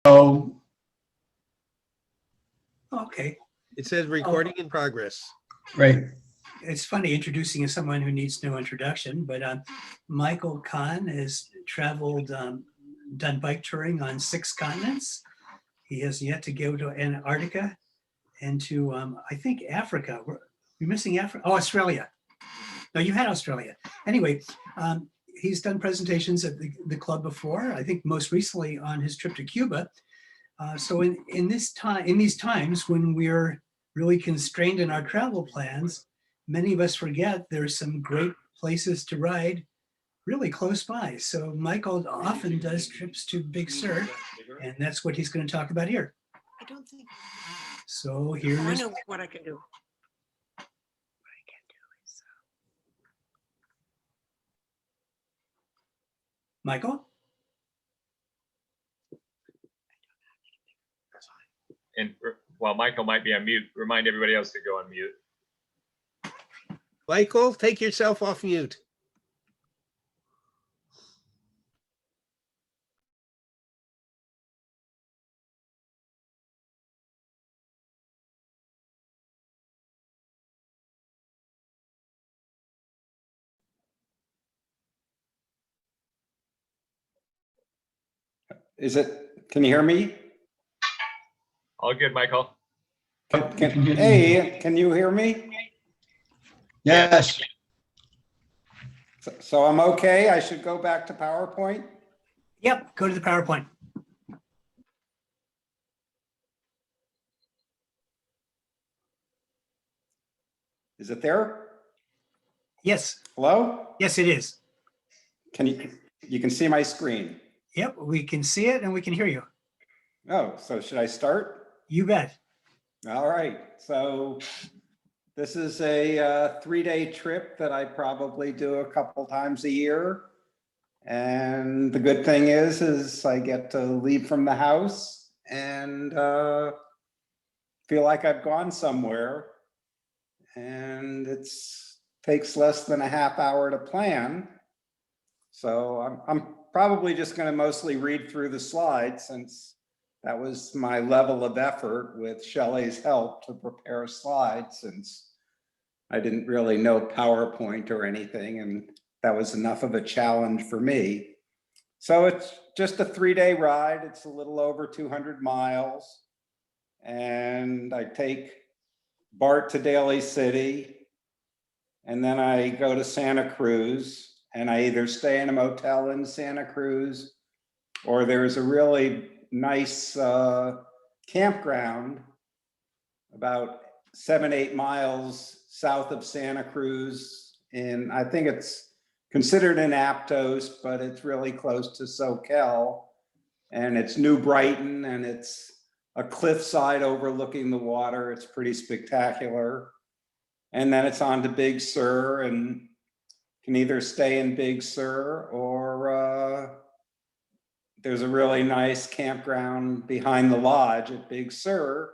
So, Okay. It says recording in progress. right. It's funny introducing someone who needs no introduction, but Michael Kahn has traveled, done bike touring on 6 continents. He has yet to go to Antarctica and to, I think, Africa. You're missing Africa. Oh, Australia. No, you had Australia. Anyway, he's done presentations at the club before, I think most recently on his trip to Cuba. So in these times when we're really constrained in our travel plans, many of us forget there's some great places to ride really close by. So Michael often does trips to Big Sur, and that's what he's going to talk about here. I don't think, So I here's, know what I can do. What I can do is, Michael. And while Michael might be on mute, remind everybody else to go on mute. Michael, take yourself off mute. Can you hear me? All good, Michael. Hey, can you hear me? Yes. So I'm okay. I should go back to PowerPoint. Yep, go to the PowerPoint. Is it there? Yes, Hello? yes, it is. You can see my screen. Yep, we can see it and we can hear you. Oh, so should I start? You bet. All right. So this is a 3-day trip that I probably do a couple times a year. And the good thing is I get to leave from the house and feel like I've gone somewhere. And takes less than a half hour to plan. So I'm probably just going to mostly read through the slides since that was my level of effort with Shelley's help to prepare slides, since I didn't really know PowerPoint or anything, and that was enough of a challenge for me. So it's just a 3-day ride. It's a little over 200 miles. And I take Bart to Daly City, and then I go to Santa Cruz, and I either stay in a motel in Santa Cruz, or there's a really nice campground about 7-8 miles south of Santa Cruz. And I think it's considered an Aptos, but it's really close to Soquel. And it's New Brighton, and it's a cliffside overlooking the water. It's pretty spectacular. And then it's on to Big Sur, and can either stay in Big Sur or there's a really nice campground behind the lodge at Big Sur,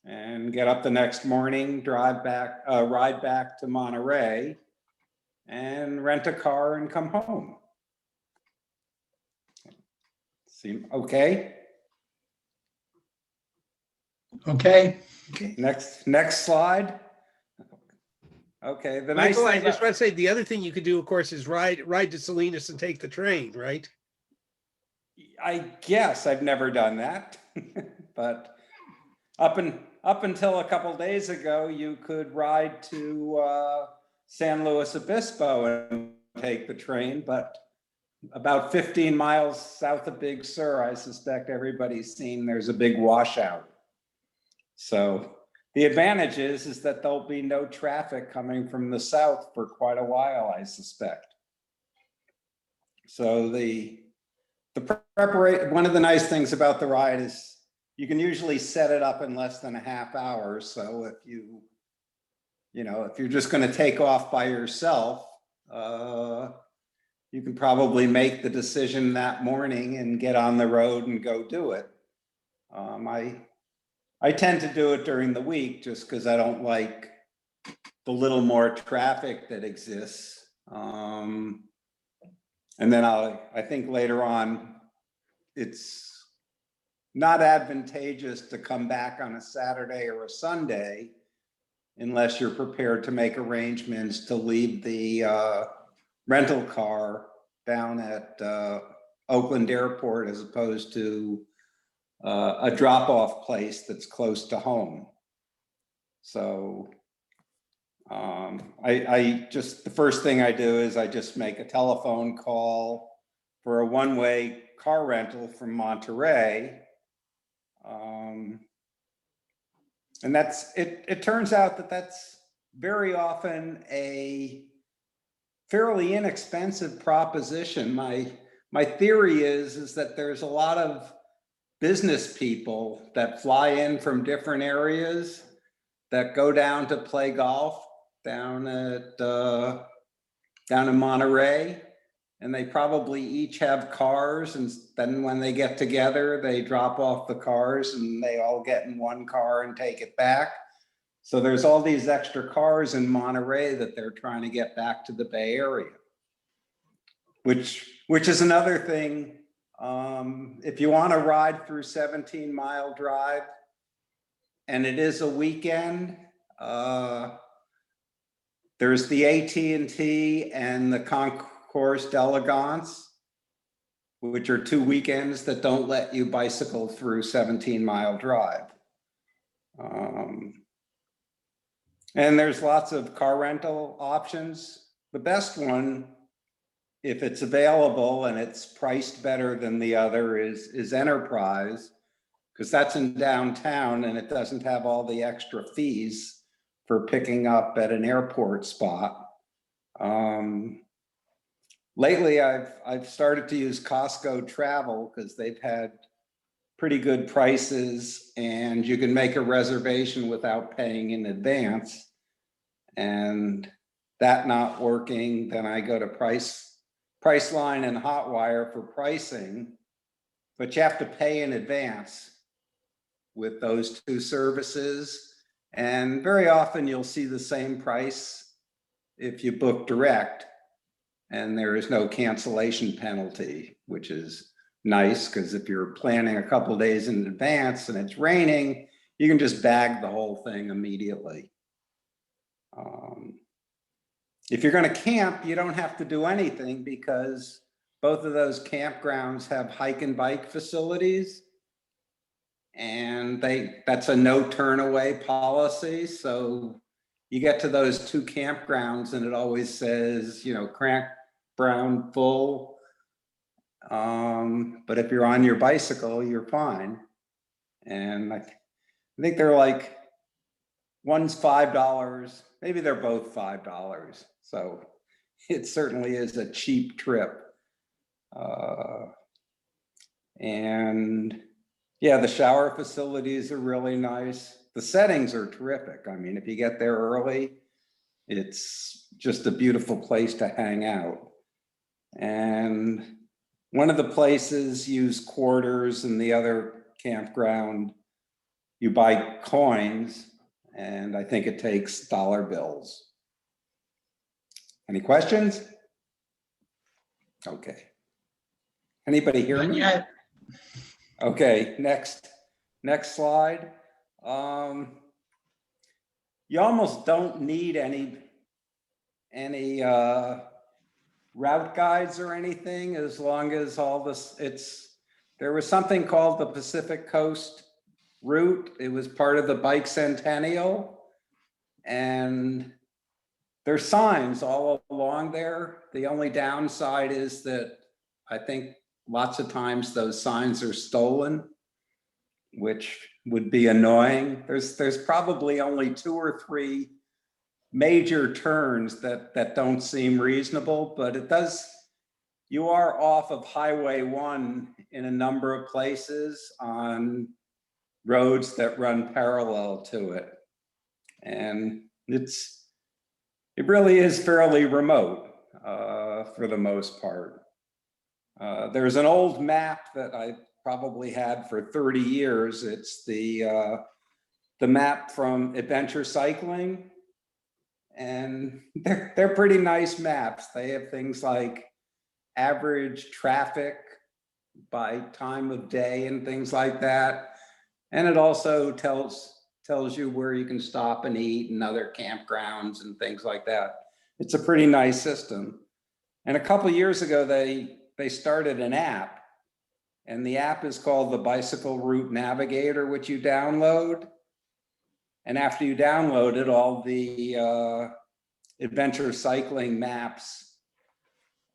and get up the next morning, ride back to Monterey and rent a car and come home. Seem okay? Okay. Okay. Next slide. Okay, the nice Michael, I thing just about- want to say the other thing you could do, of course, is ride to Salinas and take the train, right? I guess I've never done that, but up until a couple days ago, you could ride to San Luis Obispo and take the train, but about 15 miles south of Big Sur, I suspect everybody's seen there's a big washout. So the advantage is that there'll be no traffic coming from the south for quite a while, I suspect. So the preparation, one of the nice things about the ride is you can usually set it up in less than a half hour. So if if you're just going to take off by yourself, you can probably make the decision that morning and get on the road and go do it. I tend to do it during the week just because I don't like the little more traffic that exists. And then I think later on, not advantageous to come back on a Saturday or a Sunday unless you're prepared to make arrangements to leave the rental car down at Oakland Airport as opposed to a drop-off place that's close to home. So I just, the first thing I do is I just make a telephone call for a one-way car rental from Monterey. And that's, it turns out that that's very often a fairly inexpensive proposition. My theory is that there's a lot of business people that fly in from different areas that go down to play golf down in Monterey, and they probably each have cars, and then when they get together, they drop off the cars and they all get in one car and take it back. So there's all these extra cars in Monterey that they're trying to get back to the Bay Area, which is another thing. If you want to ride through 17 Mile Drive and it is a weekend, there's the AT&T and the Concourse d'Elegance, which are 2 weekends that don't let you bicycle through 17 Mile Drive. And there's lots of car rental options. The best one, if it's available and it's priced better than the other, is Enterprise, because that's in downtown and it doesn't have all the extra fees for picking up at an airport spot. Lately, I've started to use Costco Travel because they've had pretty good prices and you can make a reservation without paying in advance. And that not working, then I go to Priceline and Hotwire for pricing, but you have to pay in advance with those two services. And very often you'll see the same price if you book direct, and there is no cancellation penalty, which is nice because if you're planning a couple of days in advance and it's raining, you can just bag the whole thing immediately. If you're going to camp, you don't have to do anything because both of those campgrounds have hike and bike facilities, and that's a no turn away policy. So you get to those two campgrounds and it always says, you know, campground full. But if you're on your bicycle, you're fine. And I think they're like, one's $5, maybe they're both $5. So it certainly is a cheap trip. And yeah, the shower facilities are really nice. The settings are terrific. I mean, if you get there early, it's just a beautiful place to hang out. And one of the places use quarters and the other campground, you buy coins, and I think it takes dollar bills. Any questions? Okay. Anybody hear me? Yeah. Okay, next slide. You almost don't need any route guides or anything, as long as all this, there was something called the Pacific Coast route. It was part of the Bike Centennial, and there's signs all along there. The only downside is that I think lots of times those signs are stolen, which would be annoying. There's probably only 2 or 3 major turns that don't seem reasonable, but it does, you are off of Highway 1 in a number of places on roads that run parallel to it. And it really is fairly remote for the most part. There's an old map that I probably had for 30 years. It's the map from Adventure Cycling, and they're pretty nice maps. They have things like average traffic by time of day and things like that. And it also tells you where you can stop and eat and other campgrounds and things like that. It's a pretty nice system. And a couple years ago, they started an app, and the app is called the Bicycle Route Navigator, which you download. And after you download it, all the adventure cycling maps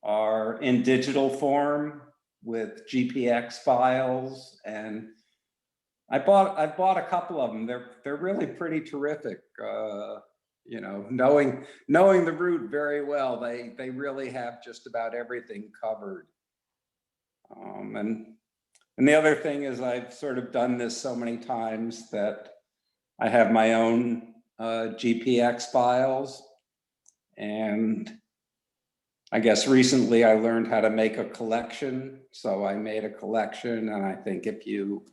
are in digital form with GPX files. And I've bought a couple of them. They're really pretty terrific. You know, knowing the route very well, they really have just about everything covered. And the other thing is, I've sort of done this so many times that I have my own GPX files. And I guess recently I learned how to make a collection. So I made a collection, and I think if you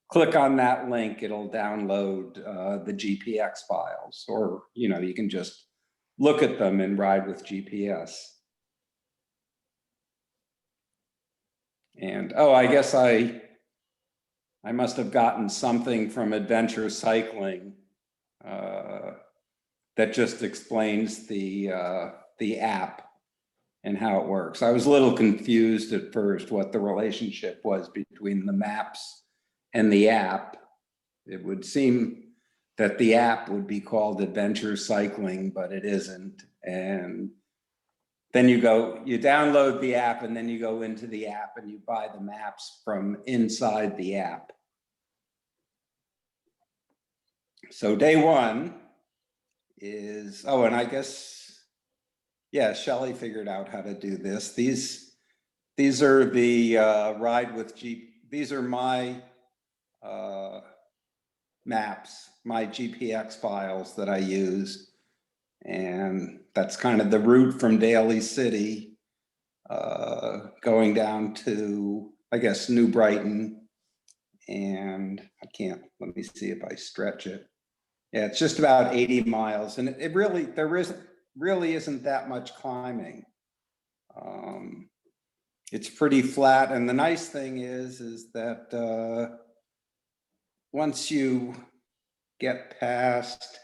click on that link, it'll download the GPX files, or, you know, you can just look at them and ride with GPS. And, oh, I guess I must have gotten something from adventure cycling that just explains the app and how it works. I was a little confused at first what the relationship was between the maps and the app. It would seem that the app would be called adventure cycling, but it isn't. And then you download the app, and then you go into the app and you buy the maps from inside the app. So day one is, oh, and I guess, yeah, Shelley figured out how to do this. These are the ride with Jeep. These are my maps, my GPX files that I use. And that's kind of the route from Daly City, going down to, I guess, New Brighton. And let me see if I stretch it. Yeah, it's just about 80 miles. And there really isn't that much climbing. It's pretty flat. And the nice thing is that once you get past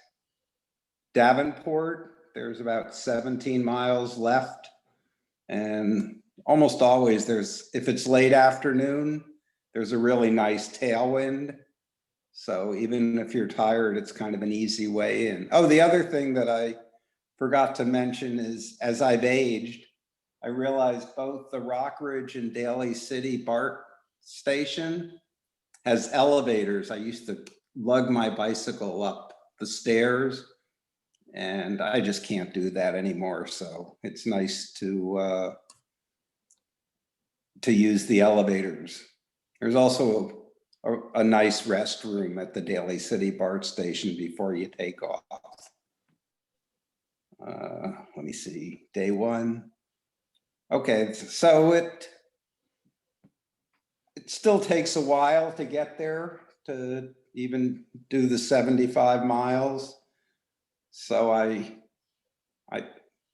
Davenport, there's about 17 miles left. And almost always if it's late afternoon, there's a really nice tailwind. So even if you're tired, it's kind of an easy way in. Oh, the other thing that I forgot to mention is, as I've aged, I realized both the Rockridge and Daly City BART station has elevators. I used to lug my bicycle up the stairs, and I just can't do that anymore. So it's nice to use the elevators. There's also a nice restroom at the Daly City BART station before you take off. Let me see, day one. Okay, so it still takes a while to get there, to even do the 75 miles. So I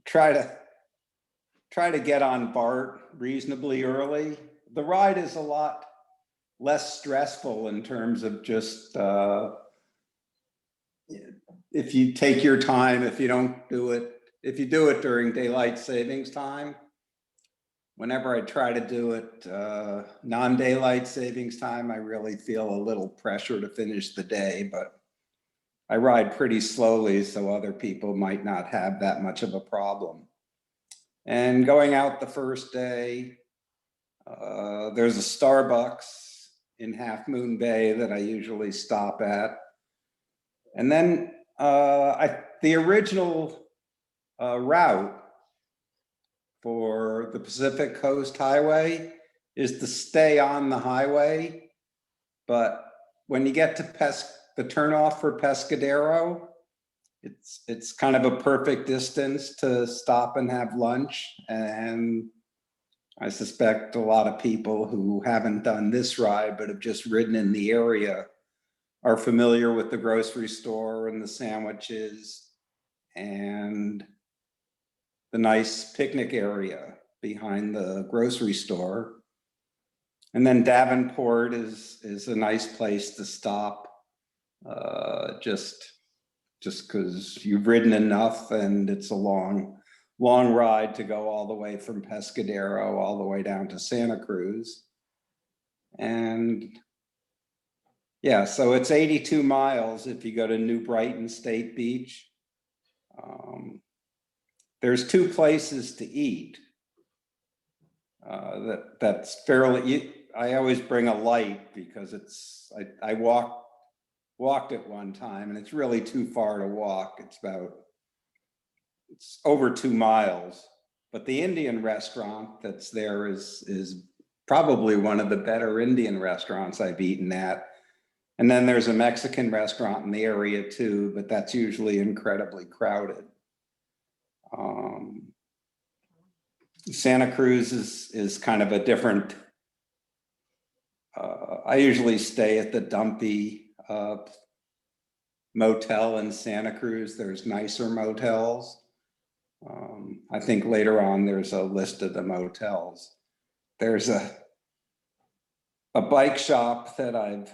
try to get on BART reasonably early. The ride is a lot less stressful in terms of just if you take your time, if you do it during daylight savings time. Whenever I try to do it non-daylight savings time, I really feel a little pressure to finish the day, but I ride pretty slowly, so other people might not have that much of a problem. And going out the first day, there's a Starbucks in Half Moon Bay that I usually stop at. And then the original route for the Pacific Coast Highway is to stay on the highway. But when you get to the turnoff for Pescadero, it's kind of a perfect distance to stop and have lunch. And I suspect a lot of people who haven't done this ride but have just ridden in the area are familiar with the grocery store and the sandwiches and the nice picnic area behind the grocery store. And then Davenport is a nice place to stop. Just because you've ridden enough and it's a long ride to go all the way from Pescadero all the way down to Santa Cruz. And yeah, so it's 82 miles if you go to New Brighton State Beach. There's 2 places to eat. That's fairly, I always bring a light because I walked it one time and it's really too far to walk. It's over 2 miles, but the Indian restaurant that's there is probably one of the better Indian restaurants I've eaten at. And then there's a Mexican restaurant in the area too, but that's usually incredibly crowded. Santa Cruz is kind of a different, I usually stay at the Dumpy motel in Santa Cruz. There's nicer motels. I think later on there's a list of the motels. There's a bike shop that I've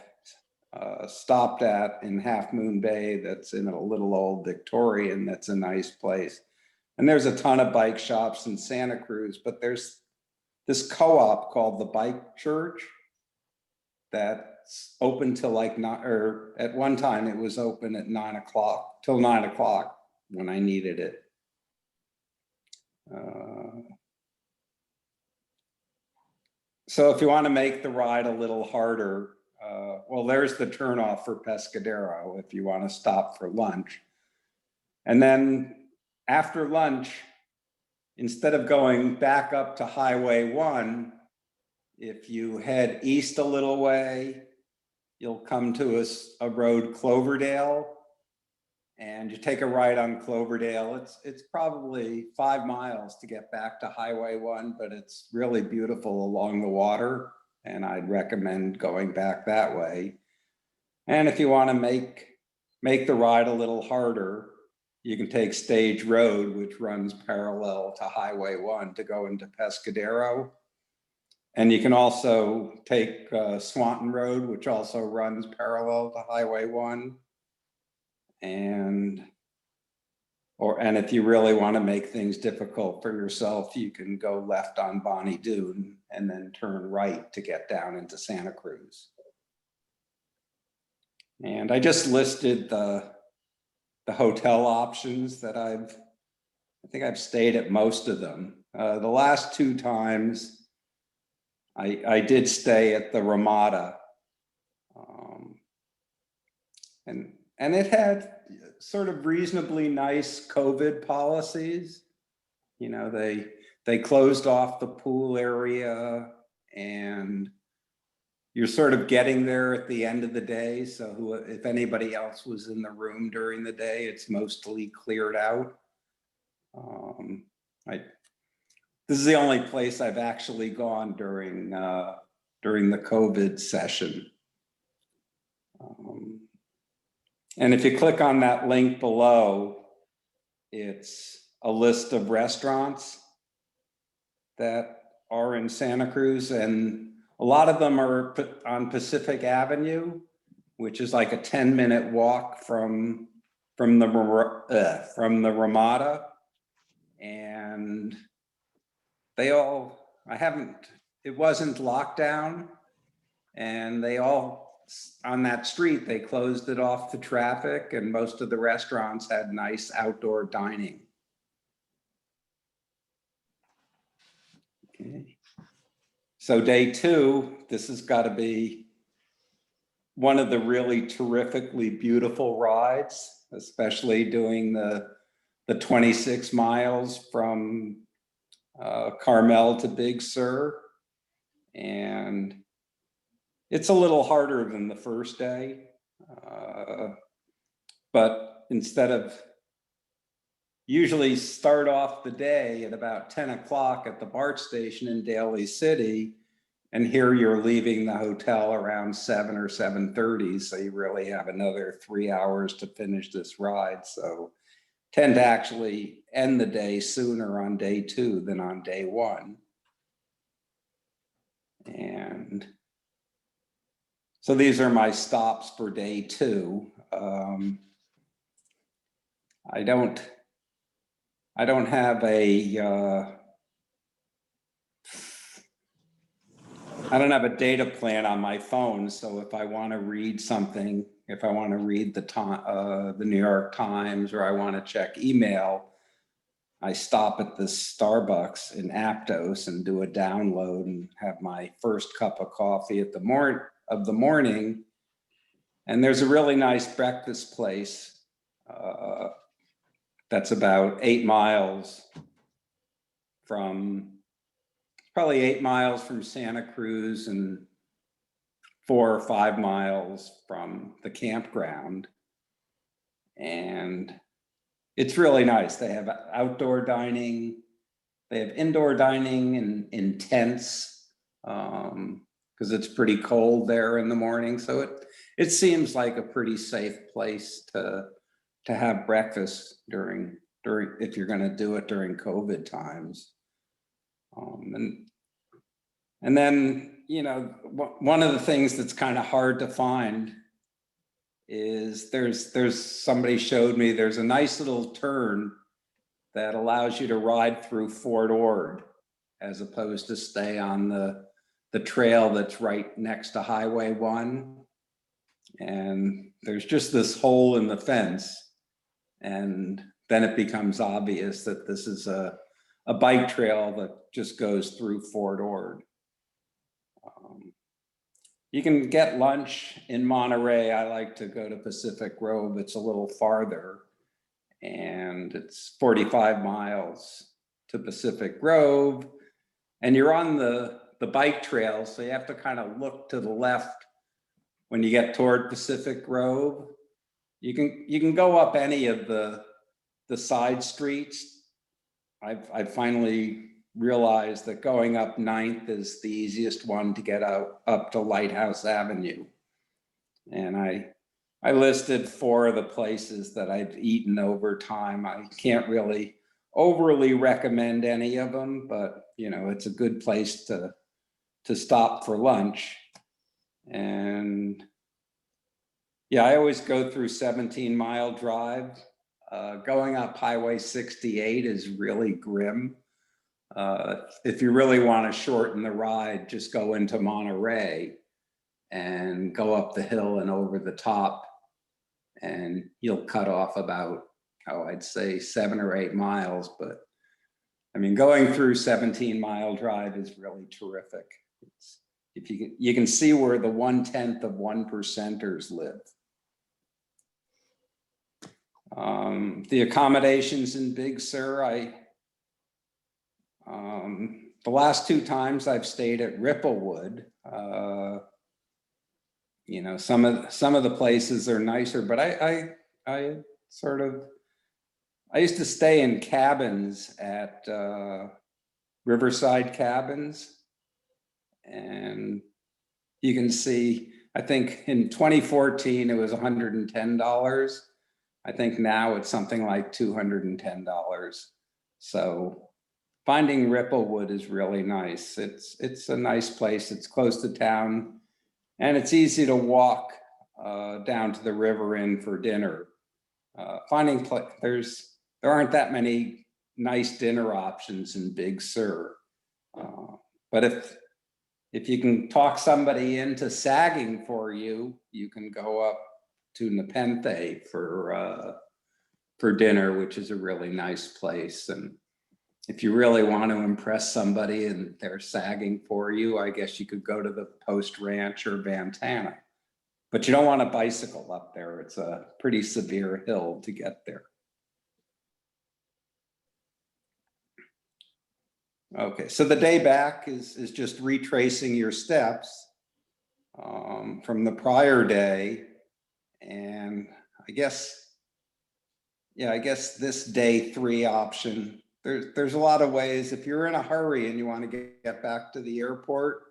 stopped at in Half Moon Bay that's in a little old Victorian. That's a nice place. And there's a ton of bike shops in Santa Cruz, but there's this co-op called the Bike Church that's open till like or at one time it was open at 9 o'clock till 9 o'clock when I needed it. So if you want to make the ride a little harder, well, there's the turnoff for Pescadero if you want to stop for lunch. And then after lunch, instead of going back up to Highway 1, if you head east a little way, you'll come to a road, Cloverdale, and you take a right on Cloverdale. It's probably 5 miles to get back to Highway 1, but it's really beautiful along the water, and I'd recommend going back that way. And if you want to make the ride a little harder, you can take Stage Road, which runs parallel to Highway 1 to go into Pescadero. And you can also take Swanton Road, which also runs parallel to Highway 1. And if you really want to make things difficult for yourself, you can go left on Bonnie Doon and then turn right to get down into Santa Cruz. And I just listed the hotel options that I think I've stayed at most of them. The last 2 times I did stay at the Ramada. And it had sort of reasonably nice COVID policies. You know, they closed off the pool area and you're sort of getting there at the end of the day. So if anybody else was in the room during the day, it's mostly cleared out. This is the only place I've actually gone during the COVID session. And if you click on that link below, it's a list of restaurants that are in Santa Cruz, and a lot of them are on Pacific Avenue, which is like a 10-minute walk from the Ramada. And it wasn't locked down, and they all, on that street, they closed it off to traffic, and most of the restaurants had nice outdoor dining. Okay. So day 2, this has got to be one of the really terrifically beautiful rides, especially doing the 26 miles from Carmel to Big Sur. And it's a little harder than the first day, but instead of usually start off the day at about 10 o'clock at the BART station in Daly City, and here you're leaving the hotel around 7 or 7:30, so you really have another 3 hours to finish this ride. So tend to actually end the day sooner on day 2 than on day 1. And so these are my stops for day 2. I don't have a I don't have a data plan on my phone, so if I want to read something, if I want to read the New York Times, or I want to check email, I stop at the Starbucks in Aptos and do a download and have my first cup of coffee at the morning. And there's a really nice breakfast place that's about 8 miles from, probably 8 miles from Santa Cruz and 4 or 5 miles from the campground. And it's really nice. They have outdoor dining. They have indoor dining in tents because it's pretty cold there in the morning. So it seems like a pretty safe place to have breakfast during if you're going to do it during COVID times. And then, you know, one of the things that's kind of hard to find is there's somebody showed me there's a nice little turn that allows you to ride through Fort Ord as opposed to stay on the trail that's right next to Highway 1. And there's just this hole in the fence. And then it becomes obvious that this is a bike trail that just goes through Fort Ord. You can get lunch in Monterey. I like to go to Pacific Grove. It's a little farther, and it's 45 miles to Pacific Grove. And you're on the bike trail, so you have to kind of look to the left when you get toward Pacific Grove. You can go up any of the side streets. I've finally realized that going up 9th is the easiest one to get up to Lighthouse Avenue. And I listed 4 of the places that I've eaten over time. I can't really overly recommend any of them, but you know, it's a good place to stop for lunch. And yeah, I always go through 17 Mile Drive. Going up Highway 68 is really grim. If you really want to shorten the ride, just go into Monterey and go up the hill and over the top, and you'll cut off about, I'd say 7 or 8 miles. But I mean, going through 17 Mile Drive is really terrific. If you can see where the 1/10 of 1%ers live. The accommodations in Big Sur, the last 2 times I've stayed at Ripplewood. You know, some of the places are nicer, but I used to stay in cabins at Riverside Cabins, and you can see, I think in 2014 it was $110. I think now it's something like $210. So finding Ripplewood is really nice. It's a nice place. It's close to town, and it's easy to walk down to the river in for dinner. There aren't that many nice dinner options in Big Sur, but if you can talk somebody into sagging for you, you can go up to Nepenthe for dinner, which is a really nice place. And if you really want to impress somebody and they're sagging for you, I guess you could go to the Post Ranch or Vantana. But you don't want to bicycle up there. It's a pretty severe hill to get there. Okay, so the day back is just retracing your steps from the prior day. And I guess this day 3 option, there's a lot of ways. If you're in a hurry and you want to get back to the airport,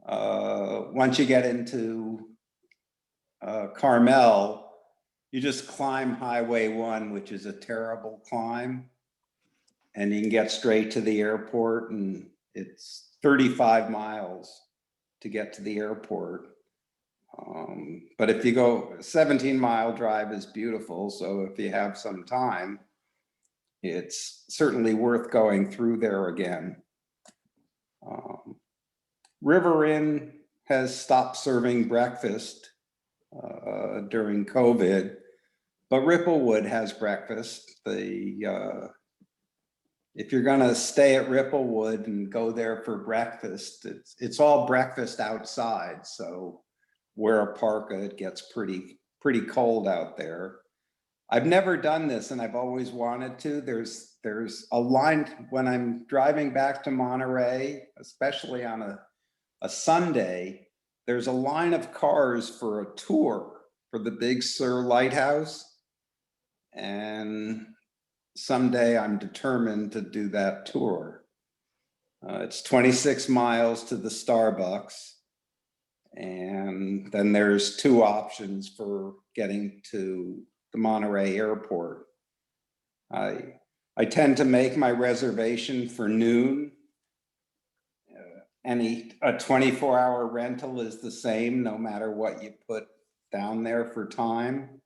once you get into Carmel, you just climb Highway 1, which is a terrible climb, and you can get straight to the airport, and it's 35 miles to get to the airport. But if you go 17-mile drive is beautiful. So if you have some time, it's certainly worth going through there again. River Inn has stopped serving breakfast during COVID, but Ripplewood has breakfast. If you're gonna stay at Ripplewood and go there for breakfast, it's all breakfast outside. So wear a parka, it gets pretty cold out there. I've never done this and I've always wanted to. There's a line when I'm driving back to Monterey, especially on a Sunday, there's a line of cars for a tour for the Big Sur lighthouse. And someday I'm determined to do that tour. It's 26 miles to the Starbucks. And then there's 2 options for getting to the Monterey airport. I tend to make my reservation for noon. A 24-hour rental is the same no matter what you put down there for time.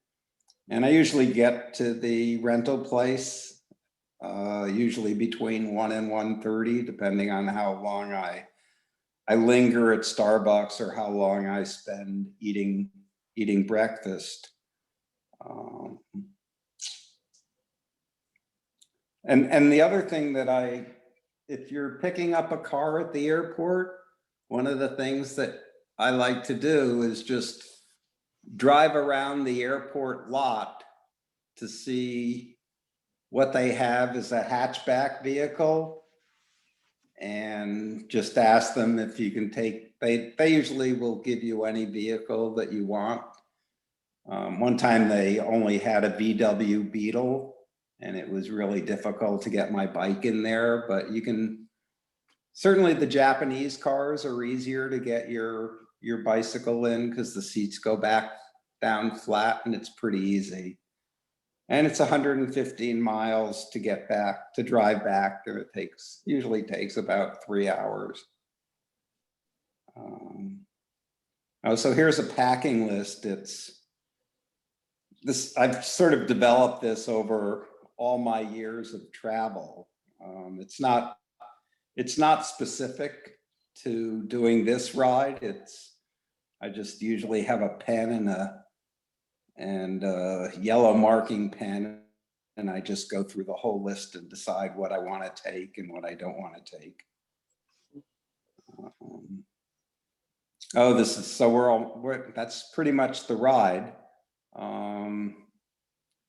And I usually get to the rental place usually between 1 and 1:30, depending on how long I linger at Starbucks or how long I spend eating breakfast. And the other thing that if you're picking up a car at the airport, one of the things that I like to do is just drive around the airport lot to see what they have as a hatchback vehicle, and just ask them if you can take, they usually will give you any vehicle that you want. One time they only had a VW Beetle and it was really difficult to get my bike in there, but you can, certainly the Japanese cars are easier to get your bicycle in because the seats go back down flat and it's pretty easy. And it's 115 miles to get back, to drive back. It usually takes about 3 hours. So here's a packing list. I've sort of developed this over all my years of travel. It's not specific to doing this ride. I just usually have a pen and a yellow marking pen, and I just go through the whole list and decide what I want to take and what I don't want to take. That's pretty much the ride.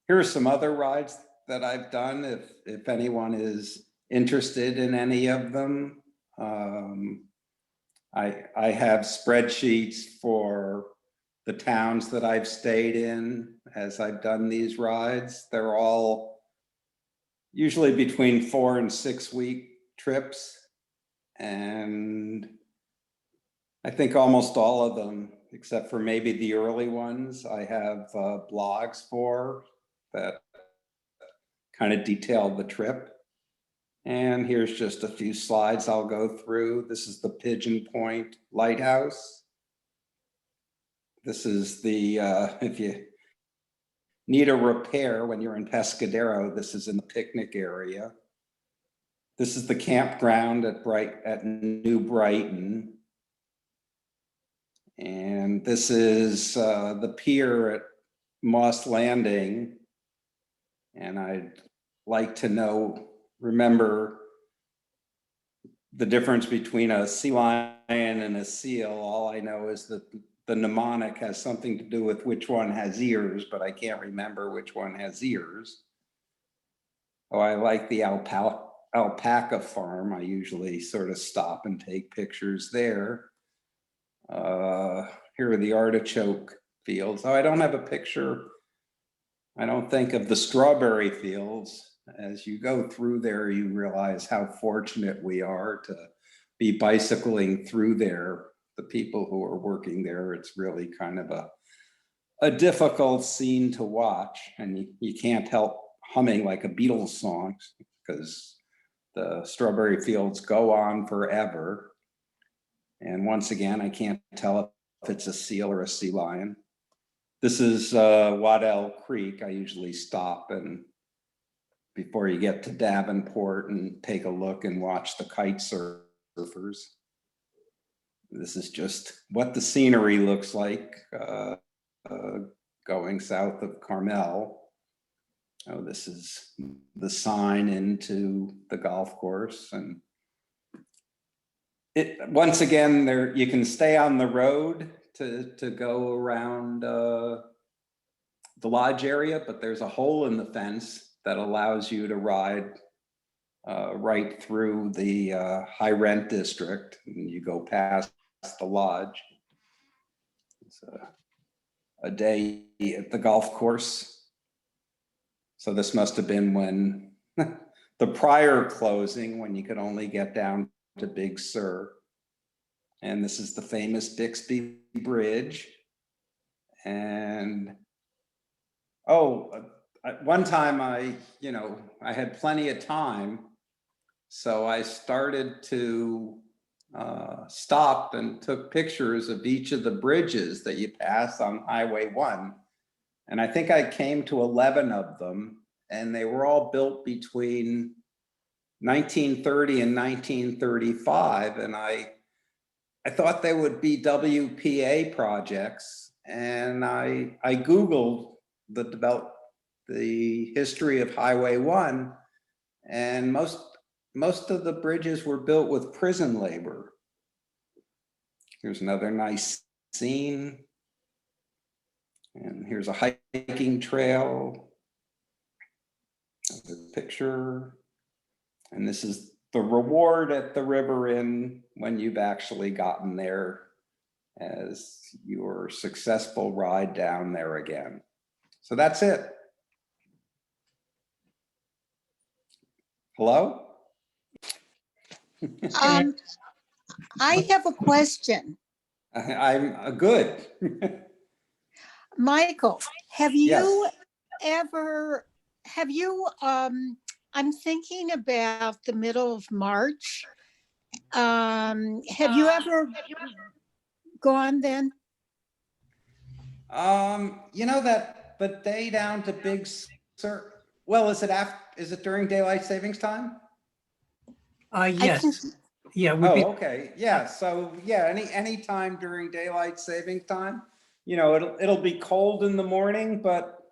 Here are some other rides that I've done if anyone is interested in any of them. I have spreadsheets for the towns that I've stayed in as I've done these rides. They're all usually between 4 and 6 week trips. And I think almost all of them, except for maybe the early ones, I have blogs for that kind of detail the trip. And here's just a few slides I'll go through. This is the Pigeon Point Lighthouse. This is the, if you need a repair when you're in Pescadero, this is in the picnic area. This is the campground at New Brighton. And this is the pier at Moss Landing. And I'd like to remember the difference between a sea lion and a seal. All I know is that the mnemonic has something to do with which one has ears, but I can't remember which one has ears. Oh, I like the alpaca farm. I usually sort of stop and take pictures there. Here are the artichoke fields. Oh, I don't have a picture, I don't think, of the strawberry fields. As you go through there, you realize how fortunate we are to be bicycling through there. The people who are working there, it's really kind of a difficult scene to watch, and you can't help humming like a Beatles song because the strawberry fields go on forever. And once again, I can't tell if it's a seal or a sea lion. This is Waddell Creek. I usually stop and before you get to Davenport and take a look and watch the kite surfers. This is just what the scenery looks like going south of Carmel. Oh, this is the sign into the golf course. And once again, there you can stay on the road to go around the lodge area, but there's a hole in the fence that allows you to ride right through the high rent district, and you go past the lodge. It's a day at the golf course. So this must have been when the prior closing, when you could only get down to Big Sur. And this is the famous Bixby Bridge. And one time I had plenty of time. So I started to stop and took pictures of each of the bridges that you pass on Highway 1. And I think I came to 11 of them, and they were all built between 1930 and 1935. And I thought they would be WPA projects. And I Googled the history of Highway 1, and most of the bridges were built with prison labor. Here's another nice scene. And here's a hiking trail. Another picture. And this is the reward at the River Inn when you've actually gotten there as your successful ride down there again. So that's it. Hello? I have a question. I'm good. Michael, have Yes. you ever, I'm thinking about the middle of March. Have you ever gone then? That the day down to Big Sur, well, is it during daylight savings time? Yes, yeah, would Oh, be, okay, yeah, so, yeah, any time during daylight savings time, it'll be cold in the morning, but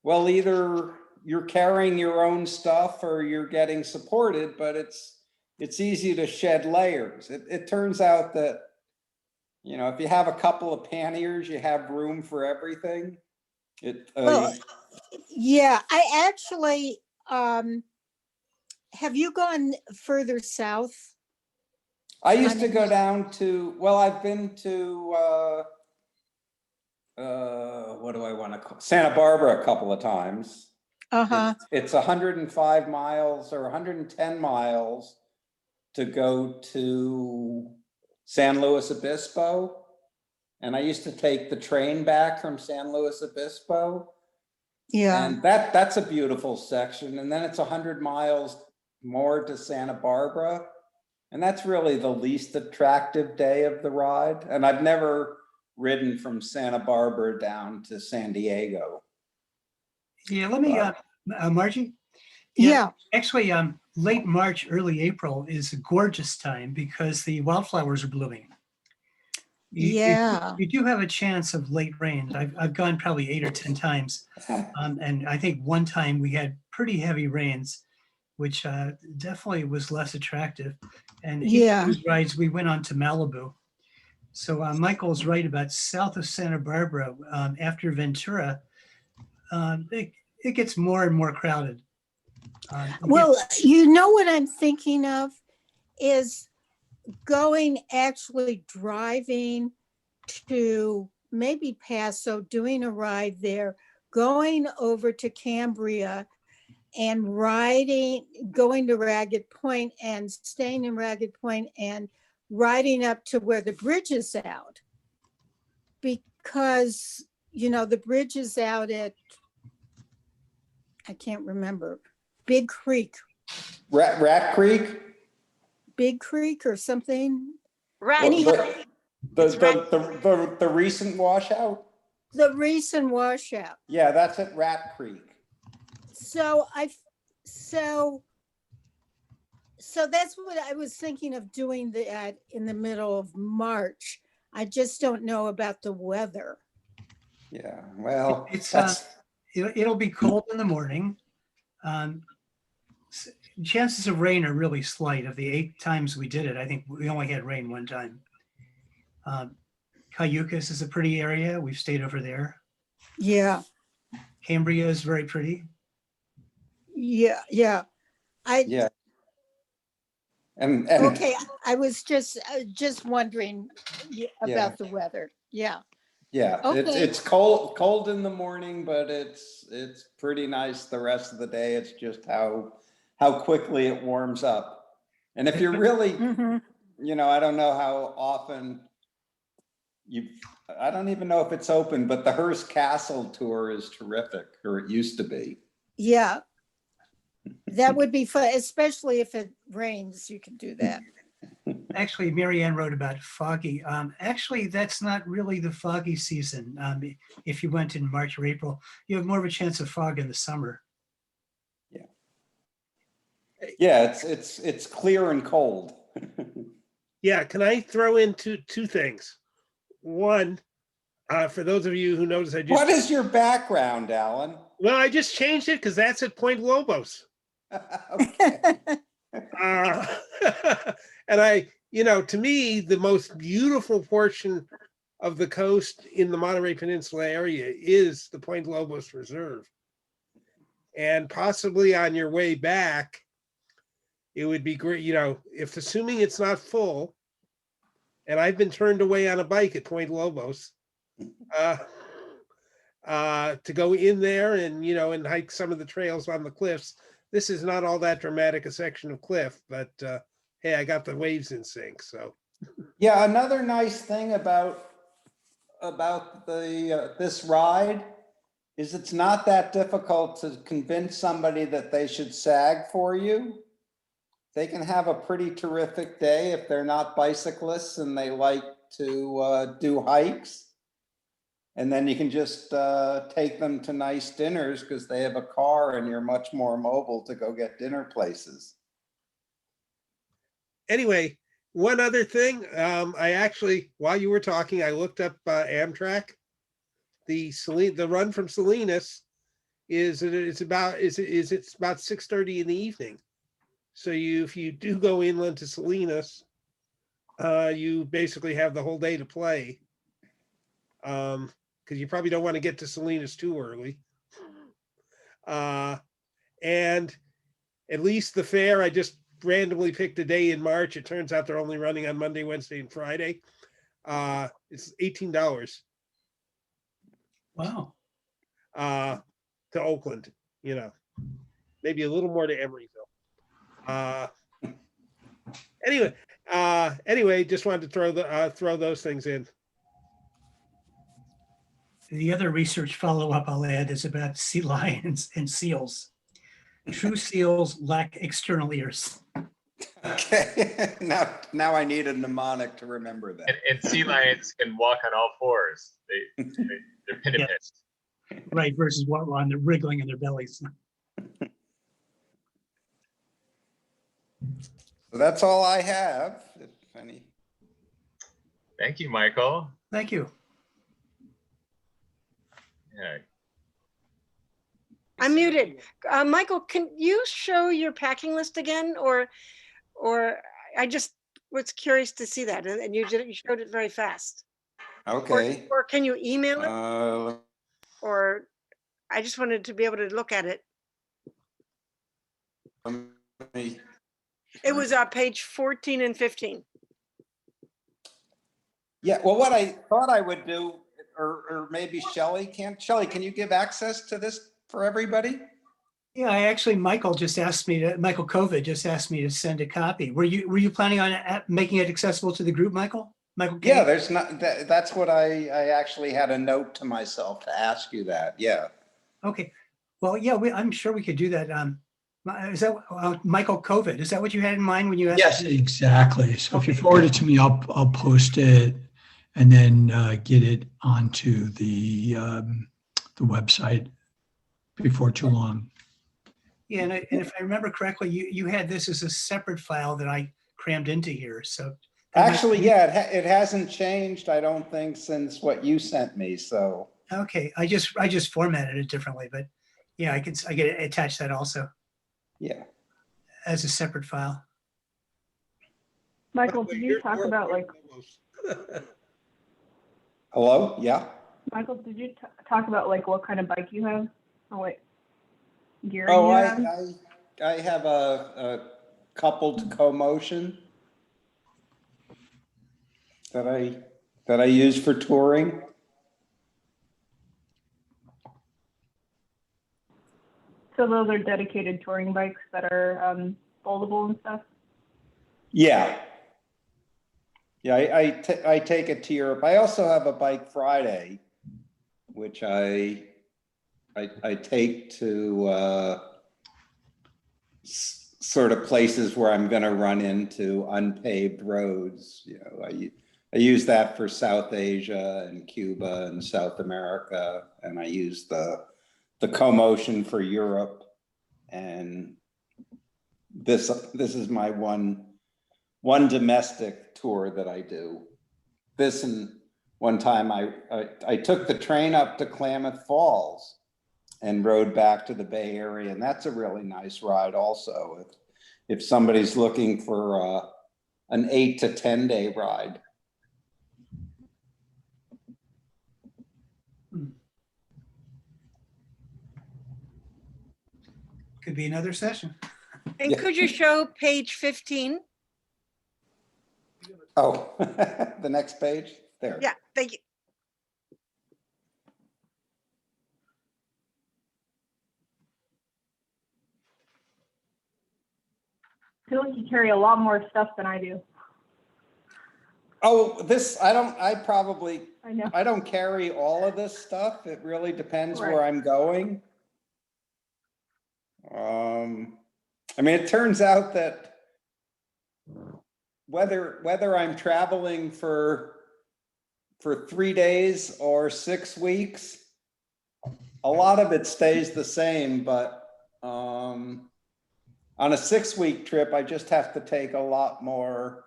either you're carrying your own stuff or you're getting supported, but it's easy to shed layers. It turns out that, if you have a couple of panniers, you have room for everything. Well, yeah, I actually, have you gone further south? I used to go down to, I've been to, what do I want to call Santa Barbara a couple of times. Uh-huh. It's 105 miles or 110 miles to go to San Luis Obispo. And I used to take the train back from San Luis Obispo. Yeah. And that's a beautiful section. And then it's 100 miles more to Santa Barbara. And that's really the least attractive day of the ride. And I've never ridden from Santa Barbara down to San Diego. yeah, let me, Margie? Yeah. Actually, late March, early April is a gorgeous time because the wildflowers are blooming. Yeah. You do have a chance of late rains. I've gone probably 8 or 10 times. And I think one time we had pretty heavy rains, which definitely was less attractive. And each Yeah. of those rides, we went on to Malibu. So Michael's right about south of Santa Barbara, after Ventura, it gets more and more crowded. Well, you know what I'm thinking of is actually driving to maybe Paso, doing a ride there, going over to Cambria and going to Ragged Point and staying in Ragged Point and riding up to where the bridge is out. Because, the bridge is out at, I can't remember, Big Creek, Rat Creek? Big Creek or something? Right. Anyhow, The recent washout? the recent washout. Yeah, that's at Rat Creek. So so that's what I was thinking of doing that in the middle of March. I just don't know about the weather. Yeah, well, It's, that's, It'll be cold in the morning. Chances of rain are really slight. Of the 8 times we did it, I think we only had rain 1 time. Cayucas is a pretty area. We've stayed over there. Yeah, Cambria is very pretty. yeah. yeah. And Okay, I was just wondering about the weather. Yeah. yeah, Okay. it's cold in the morning, but it's pretty nice the rest of the day. It's just how quickly it warms up. And if you're really, Mhm. I don't know how often I don't even know if it's open, but the Hearst Castle tour is terrific, or it used to be. Yeah. That would be fun, especially if it rains, you can do that. Actually, Mary Ann wrote about foggy. Actually, that's not really the foggy season. If you went in March or April, you have more of a chance of fog in the summer. Yeah, it's clear and cold. Yeah, can I throw in two things? One, for those of you who notice, What is your background, Alan? well, I just changed it because that's at Point Lobos. Okay. Uh, and to me, the most beautiful portion of the coast in the Monterey Peninsula area is the Point Lobos Reserve. And possibly on your way back, it would be great, if assuming it's not full, and I've been turned away on a bike at Point Lobos, to go in there and, and hike some of the trails on the cliffs. This is not all that dramatic a section of cliff, but hey, I got the waves in sync, so. Yeah, another nice thing about this ride is it's not that difficult to convince somebody that they should sag for you. They can have a pretty terrific day if they're not bicyclists and they like to do hikes. And then you can just take them to nice dinners because they have a car and you're much more mobile to go get dinner places. Anyway, one other thing, I actually, while you were talking, I looked up Amtrak. The run from Salinas it's about 6:30 in the evening. So if you do go inland to Salinas, you basically have the whole day to play. Because you probably don't want to get to Salinas too early. And at least the fare, I just randomly picked a day in March. It turns out they're only running on Monday, Wednesday, and Friday. It's $18 Wow. to Oakland, maybe a little more to Emeryville. Anyway, just wanted to throw those things in. The other research follow-up I'll add is about sea lions and seals. True seals lack external ears. Okay, now I need a mnemonic to remember that. And sea lions can walk on all fours. They're pinnipeds. Right, versus what on the wriggling in their bellies. So that's all I have, if any. Thank you, Michael. Thank you. Yeah. I'm muted. Michael, can you show your packing list again, or I just was curious to see that, and you showed it very fast. Okay. Or can you email it? Or I just wanted to be able to look at it. Let me- It was page 14 and 15. Yeah, well, what I thought I would do, or maybe Shelley, can you give access to this for everybody? Yeah, Michael COVID just asked me to send a copy. Were you planning on making it accessible to the group, Michael? Michael Kahn? Yeah, there's not, that's what I actually had a note to myself to ask you that, yeah. Okay. Well, yeah, I'm sure we could do that. Is that Michael COVID? Is that what you had in mind when you asked? Yes, exactly. So if you Okay. forward it to me, I'll post it and then get it onto the website before too long. Yeah, and if I remember correctly, you had this as a separate file that I crammed into here, so. that might Actually, be- yeah, it hasn't changed, I don't think, since what you sent me, so. Okay, I just formatted it differently, but yeah, I can attach that also Yeah. as a separate file. Michael, By the way, did you you're- talk you're- about you're like, almost- Hello? Yeah? Michael, did you talk about like what kind of bike you have? Or what gear Oh, you I, have? I have a coupled co-motion that I use for touring. So those are dedicated touring bikes that are foldable and stuff? Yeah. Yeah, I take it to Europe. I also have a Bike Friday, which I take to sort of places where I'm going to run into unpaved roads. You know, I use that for South Asia and Cuba and South America, and I use the co-motion for Europe. And this is my one domestic tour that I do. This, and one time I took the train up to Klamath Falls and rode back to the Bay Area, and that's a really nice ride also. If somebody's looking for an 8 to 10 day ride. Could be another session. And Yeah. could you show page 15? Oh, the next page there. Yeah, thank you. I feel like you carry a lot more stuff than I do. Oh, I I know. don't carry all of this stuff. It really depends Right. where I'm going. I mean, it turns out that whether I'm traveling for 3 days or 6 weeks, a lot of it stays the same, but on a 6-week trip, I just have to take a lot more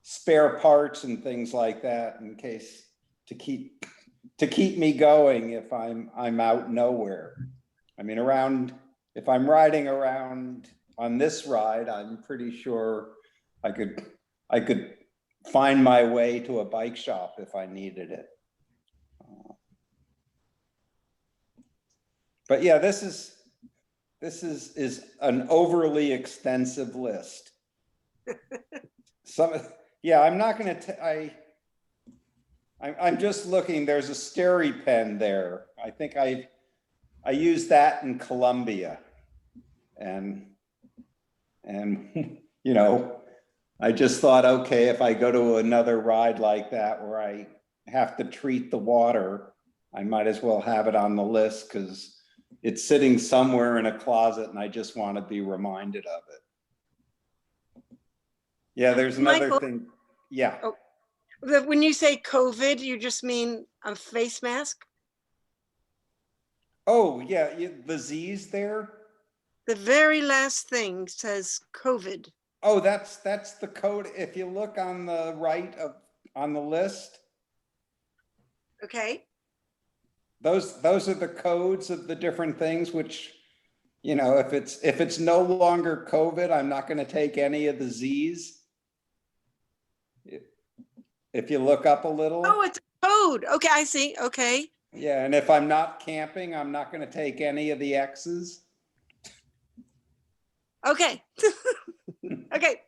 spare parts and things like that in case to keep me going if I'm out nowhere. I mean, if I'm riding around on this ride, I'm pretty sure I could find my way to a bike shop if I needed it. But yeah, this is an overly extensive list. Yeah, I'm not going to. I'm just looking. There's a Steri pen there. I think I used that in Colombia, and you know, I just thought, okay, if I go to another ride like that where I have to treat the water, I might as well have it on the list because it's sitting somewhere in a closet, and I just want to be reminded of it. Yeah, there's another Michael? thing. Yeah. Oh. When you say COVID, you just mean a face mask? Oh, yeah, the Z's there. The very last thing says COVID. Oh, that's the code. If you look on the right on the list, Okay. those are the codes of the different things, which, you know, if it's no longer COVID, I'm not going to take any of the Z's. If you look up a little. Oh, it's a code. Okay, I see. Okay. Yeah, and if I'm not camping, I'm not going to take any of the X's. Okay. Okay.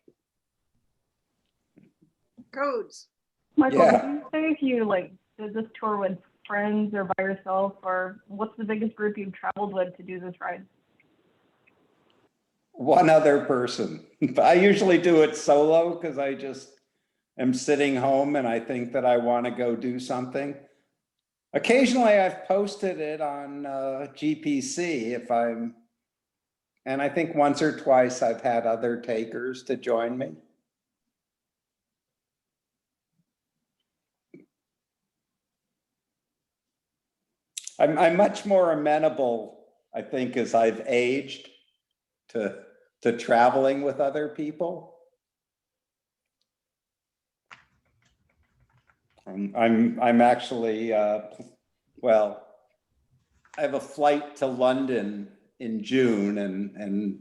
Codes. Michael, Yeah. did you say if you like did this tour with friends or by yourself, or what's the biggest group you've traveled with to do this ride? One other person. I usually do it solo because I just am sitting home and I think that I want to go do something. Occasionally I've posted it on GPC if I'm And I think once or twice I've had other takers to join me. I'm much more amenable, I think, as I've aged to traveling with other people. I'm actually, well, I have a flight to London in June, and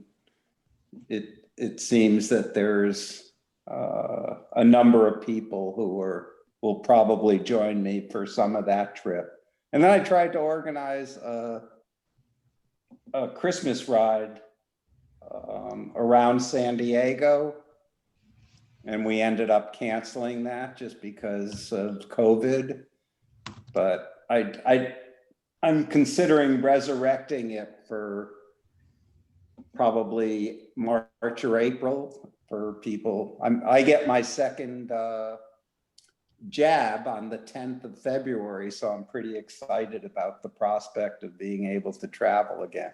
it seems that there's a number of people who will probably join me for some of that trip. And then I tried to organize a Christmas ride around San Diego, and we ended up canceling that just because of COVID. But I'm considering resurrecting it for probably March or April for people. I get my second jab on the 10th of February, so I'm pretty excited about the prospect of being able to travel again.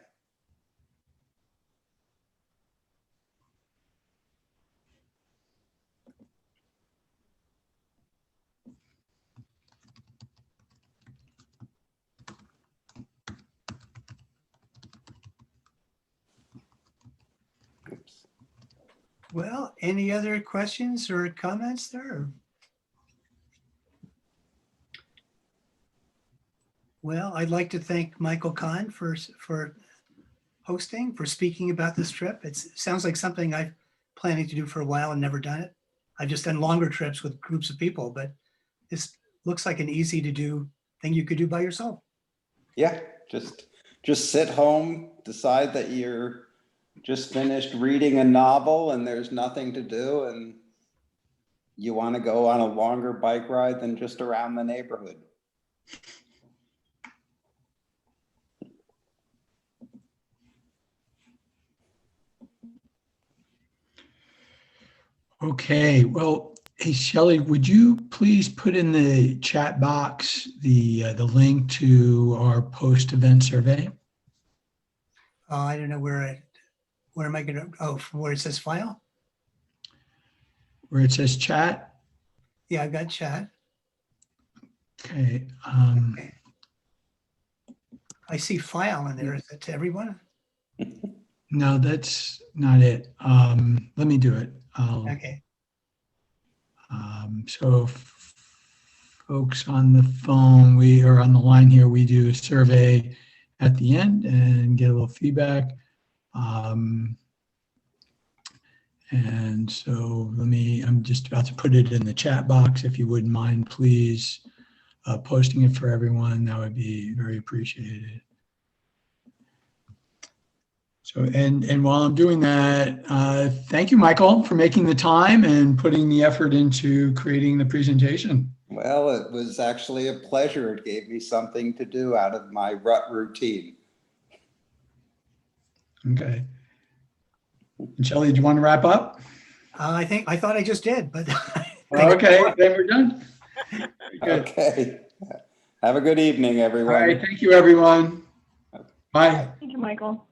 Oops. Well, any other questions or comments there? Well, I'd like to thank Michael Kahn for hosting, for speaking about this trip. It sounds like something I've planning to do for a while and never done it. I've just done longer trips with groups of people, but this looks like an easy to do thing you could do by yourself. Yeah, just sit home, decide that you're just finished reading a novel and there's nothing to do, and you want to go on a longer bike ride than just around the neighborhood. Okay, well, hey, Shelley, would you please put in the chat box the link to our post-event survey? I don't know where am I going to, oh, from where it says file? Where it says chat? Yeah, I've got chat. Okay. I see file in there. Is it to everyone? No, that's not it. Let me do it. Okay. So folks on the phone, we are on the line here. We do a survey at the end and get a little feedback. And so I'm just about to put it in the chat box. If you wouldn't mind, please, posting it for everyone, that would be very appreciated. So, and while I'm doing that, thank you, Michael, for making the time and putting the effort into creating the presentation. Well, it was actually a pleasure. It gave me something to do out of my rut routine. Okay. And Shelley, do you want to wrap up? I thought I just did, but. Okay, then we're done. Good. Okay. Have a good evening, everyone. All right, thank you, everyone. Bye. Thank you, Michael.